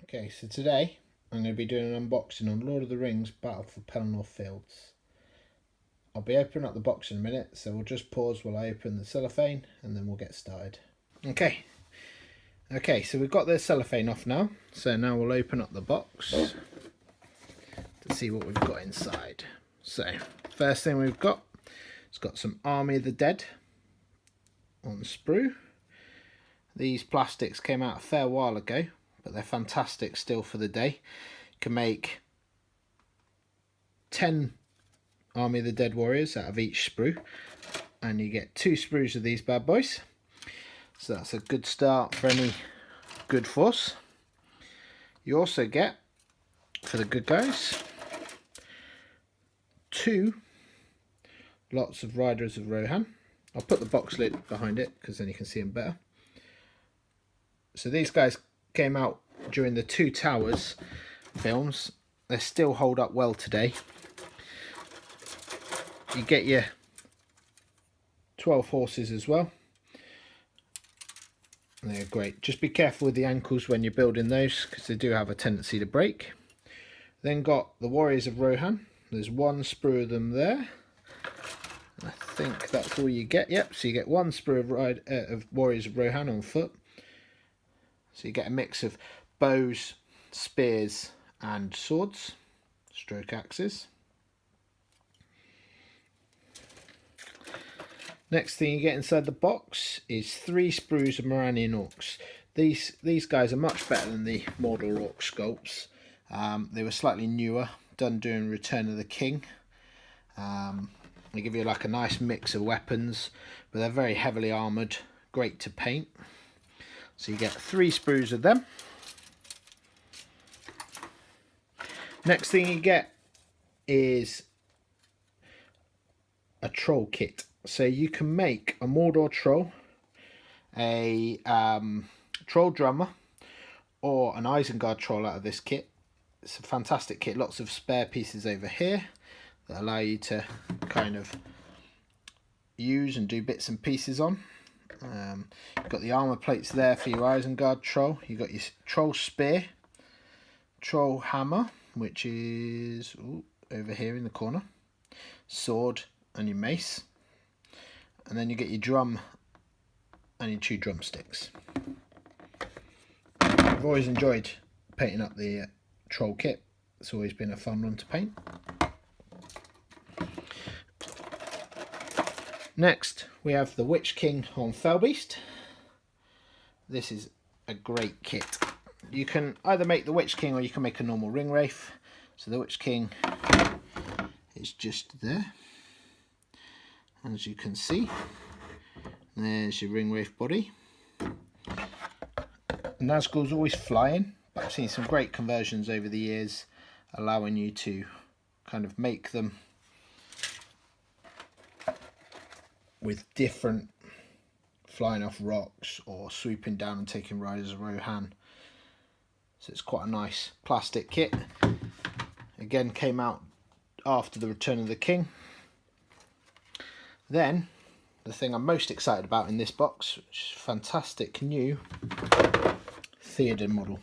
Okay, so today I'm going to be doing an unboxing on Lord of the Rings Battle for Pelennor Fields. I'll be opening up the box in a minute, so we'll just pause while I open the cellophane and then we'll get started. Okay, so we've got the cellophane off now, so now we'll open up the box to see what we've got inside. So, first thing we've got, it's got some Army of the Dead on sprue. These plastics came out a fair while ago, but they're fantastic still for the day. You can make 10 Army of the Dead warriors out of each sprue, and you get 2 sprues of these bad boys. So that's a good start for any good force. You also get, for the good guys, 2 lots of Riders of Rohan. I'll put the box lid behind it because then you can see them better. So these guys came out during the Two Towers films. They still hold up well today. You get your 12 horses as well. They're great. Just be careful with the ankles when you're building those because they do have a tendency to break. Then got the Warriors of Rohan. There's 1 sprue of them there. I think that's all you get. Yep, so you get 1 sprue of Warriors of Rohan on foot. So you get a mix of bows, spears and swords, stroke axes. Next thing you get inside the box is 3 sprues of Moranian orcs. These guys are much better than the Mordor orc sculpts. They were slightly newer, done during Return of the King. They give you like a nice mix of weapons, but they're very heavily armoured, great to paint. So you get 3 sprues of them. Next thing you get is a troll kit. So you can make a Mordor troll, a troll drummer, or an Isengard troll out of this kit. It's a fantastic kit, lots of spare pieces over here that allow you to kind of use and do bits and pieces on. You've got the armour plates there for your Isengard troll. You've got your troll spear, troll hammer, which is over here in the corner, sword and your mace. And then you get your drum and your 2 drumsticks. I've always enjoyed painting up the troll kit. It's always been a fun one to paint. Next, we have the Witch King on Fellbeast. This is a great kit. You can either make the Witch King or you can make a normal ring wraith. So the Witch King is just there. As you can see, there's your ring wraith body. Nazgul's always flying, but I've seen some great conversions over the years, allowing you to kind of make them with different flying off rocks or swooping down and taking Riders of Rohan. So it's quite a nice plastic kit. Again, came out after the Return of the King. Then, the thing I'm most excited about in this box, which is a fantastic new Theoden model.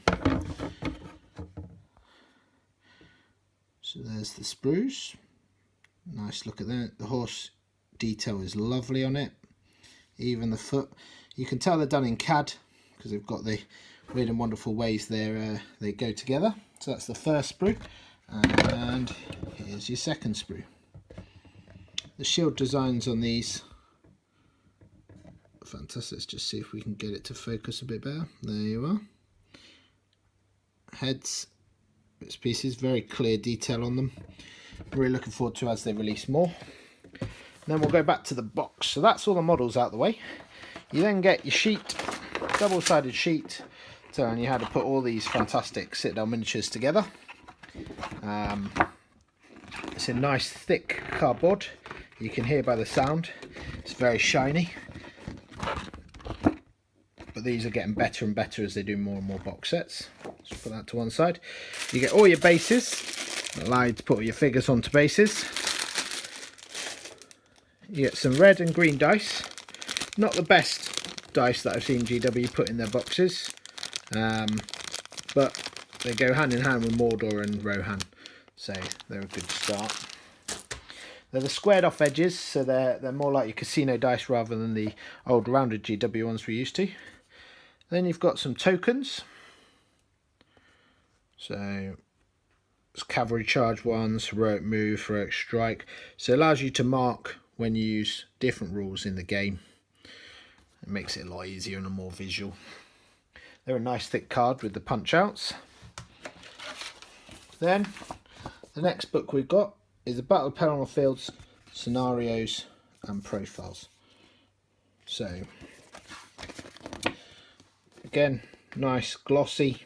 So there's the sprues. Nice look at that. The horse detail is lovely on it. Even the foot. You can tell they're done in CAD because they've got the weird and wonderful ways they go together. So that's the first sprue. And here's your second sprue. The shield designs on these are fantastic. Let's just see if we can get it to focus a bit better. There you are. Heads, bits pieces, very clear detail on them. Really looking forward to as they release more. Then we'll go back to the box. So that's all the models out the way. You then get your sheet, double-sided sheet, telling you how to put all these fantastic Citadel miniatures together. It's a nice thick cardboard. You can hear by the sound, it's very shiny. But these are getting better and better as they do more and more box sets. Let's put that to one side. You get all your bases, allow you to put all your figures onto bases. You get some red and green dice. Not the best dice that I've seen GW put in their boxes, but they go hand in hand with Mordor and Rohan, so they're a good start. They're the squared off edges, so they're more like your casino dice rather than the old rounded GW ones we're used to. Then you've got some tokens. So it's cavalry charge ones, heroic move, heroic strike. So it allows you to mark when you use different rules in the game. It makes it a lot easier and a more visual. They're a nice thick card with the punch outs. Then the next book we've got is the Battle of Pelennor Fields Scenarios and Profiles. So again, nice glossy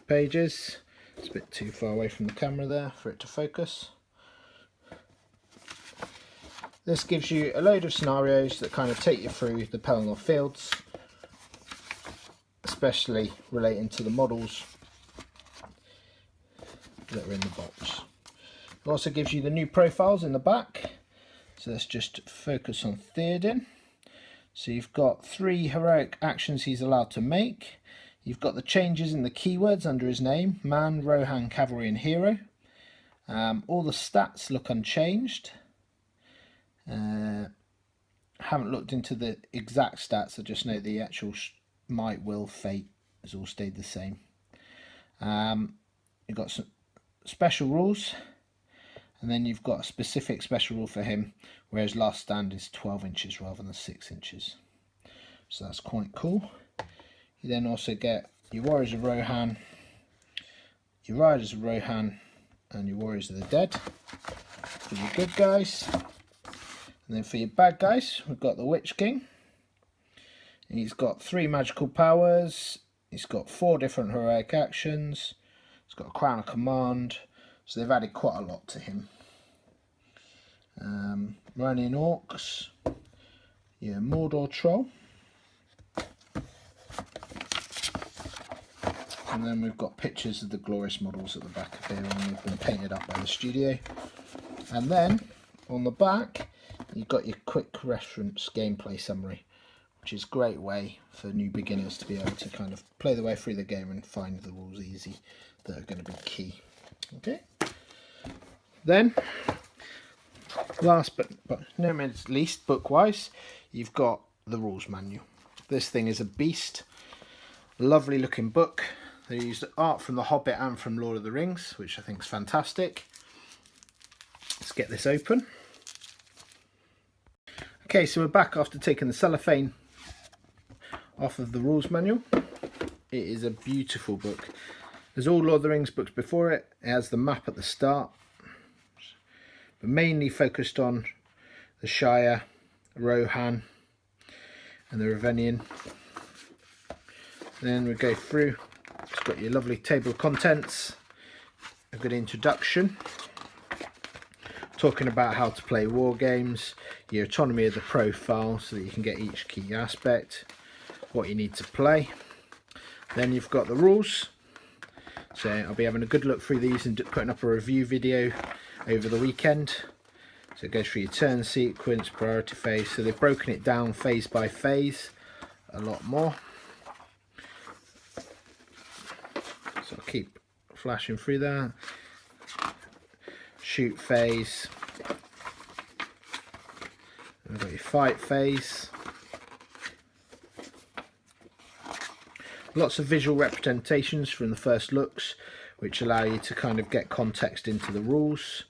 pages. It's a bit too far away from the camera there for it to focus. This gives you a load of scenarios that kind of take you through the Pelennor Fields, especially relating to the models that are in the box. It also gives you the new profiles in the back. So let's just focus on Theoden. So you've got 3 heroic actions he's allowed to make. You've got the changes in the keywords under his name: man, Rohan, cavalry and hero. All the stats look unchanged. Haven't looked into the exact stats, I just know the actual might, will, fate has all stayed the same. You've got some special rules, and then you've got a specific special rule for him, whereas last stand is 12 inches rather than 6 inches. So that's quite cool. You then also get your Warriors of Rohan, your Riders of Rohan, and your Warriors of the Dead for your good guys. And then for your bad guys, we've got the Witch King. He's got 3 magical powers. He's got 4 different heroic actions. He's got a crown of command. So they've added quite a lot to him. Running Orcs. Your Mordor Troll. And then we've got pictures of the glorious models at the back of here, and they've been painted up by the studio. And then on the back, you've got your quick reference gameplay summary, which is a great way for new beginners to be able to kind of play their way through the game and find the rules easy that are going to be key. Okay. Then, last but no means least, book-wise, you've got the rules manual. This thing is a beast. Lovely looking book. They used art from The Hobbit and from Lord of the Rings, which I think is fantastic. Let's get this open. Okay, so we're back after taking the cellophane off of the rules manual. It is a beautiful book. There's all Lord of the Rings books before it. It has the map at the start, but mainly focused on the Shire, Rohan and the Ravenian. Then we go through. It's got your lovely table of contents, a good introduction, talking about how to play war games, your autonomy of the profile so that you can get each key aspect, what you need to play. Then you've got the rules. So I'll be having a good look through these and putting up a review video over the weekend. So it goes through your turn sequence, priority phase. So they've broken it down phase by phase a lot more. So I'll keep flashing through that. Shoot phase. We've got your fight phase. Lots of visual representations from the first looks, which allow you to kind of get context into the rules.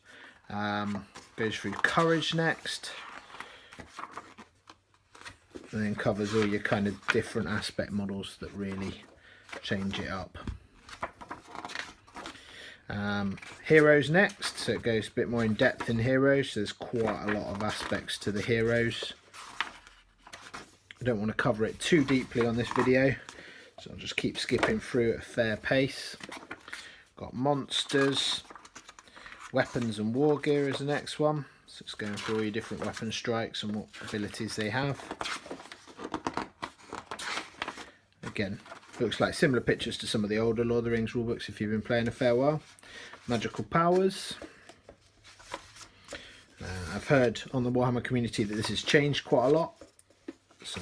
Goes through courage next, and then covers all your kind of different aspect models that really change it up. Heroes next, so it goes a bit more in depth in heroes. So there's quite a lot of aspects to the heroes. I don't want to cover it too deeply on this video, so I'll just keep skipping through at a fair pace. Got monsters, weapons and war gear is the next one. So it's going through all your different weapon strikes and what abilities they have. Again, looks like similar pictures to some of the older Lord of the Rings rulebooks if you've been playing a fair while. Magical powers. I've heard on the Warhammer community that this has changed quite a lot. So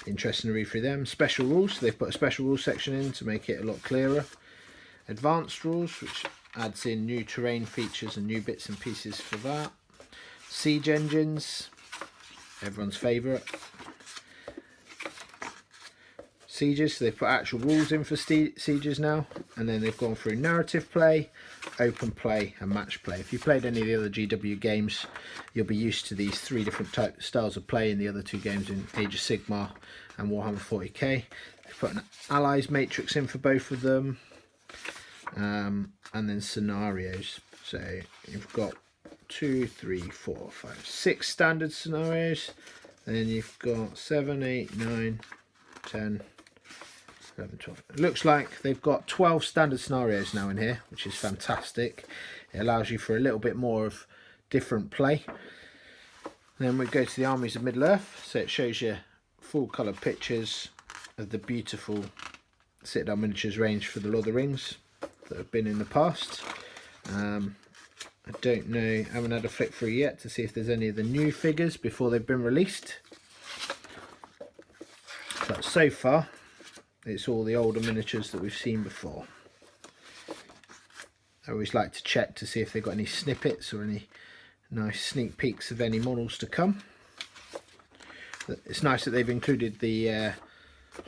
Interesting to read through them. Special rules, so they've put a special rules section in to make it a lot clearer. Advanced rules, which adds in new terrain features and new bits and pieces for that. Siege engines, everyone's favourite. Sieges, so they've put actual rules in for sieges now, and then they've gone through narrative play, open play and match play. If you played any of the other GW games, you'll be used to these 3 different styles of play in the other 2 games in Age of Sigmar and Warhammer 40k. They've put an allies matrix in for both of them, and then scenarios. So you've got 2, 3, 4, 5, 6 standard scenarios, then you've got 7, 8, 9, 10, 11, 12. It looks like they've got 12 standard scenarios now in here, which is fantastic. It allows you for a little bit more of different play. Then we go to the armies of Middle-earth, so it shows you full colour pictures of the beautiful Citadel miniatures range for the Lord of the Rings that have been in the past. I don't know, I haven't had a flick through yet to see if there's any of the new figures before they've been released. But so far, it's all the older miniatures that we've seen before. I always like to check to see if they've got any snippets or any nice sneak peeks of any models to come. It's nice that they've included the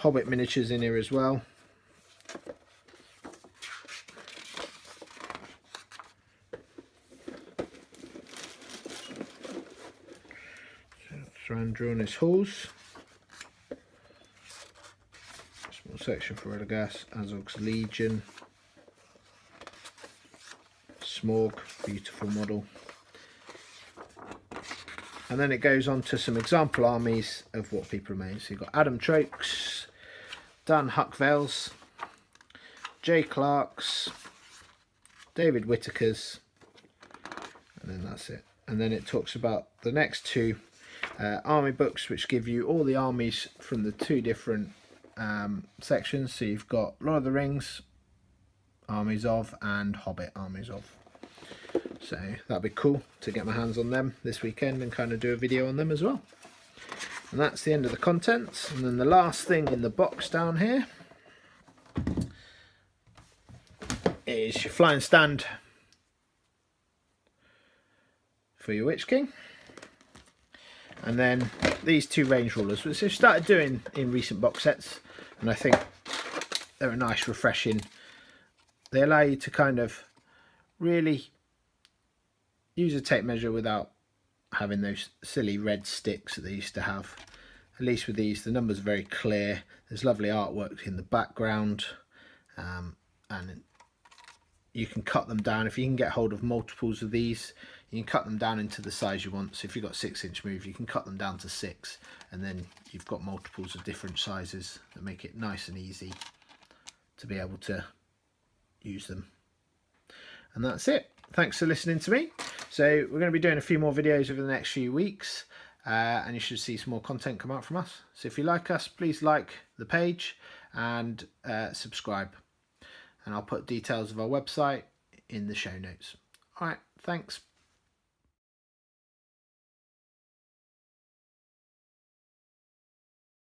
Hobbit miniatures in here as well. Thrandur on his halls. Small section for Radagast, Azog's Legion. Smorg, beautiful model. And then it goes on to some example armies of what people have made. So you've got Adam Trokes, Dan Huckvales, Jay Clark's, David Whittaker's, and then that's it. And then it talks about the next 2 army books, which give you all the armies from the 2 different sections. So you've got Lord of the Rings armies of and Hobbit armies of. So that'd be cool to get my hands on them this weekend and kind of do a video on them as well. And that's the end of the contents. And then the last thing in the box down here is your flying stand for your Witch King. And then these 2 range rulers, which they've started doing in recent box sets, and I think they're a nice refreshing. They allow you to kind of really use a tape measure without having those silly red sticks that they used to have. At least with these, the numbers are very clear. There's lovely artwork in the background, and you can cut them down. If you can get hold of multiples of these, you can cut them down into the size you want. So if you've got 6-inch move, you can cut them down to 6, and then you've got multiples of different sizes that make it nice and easy to be able to use them. And that's it. Thanks for listening to me. So we're going to be doing a few more videos over the next few weeks, and you should see some more content come out from us. So if you like us, please like the page and subscribe, and I'll put details of our website in the show notes. All right, thanks.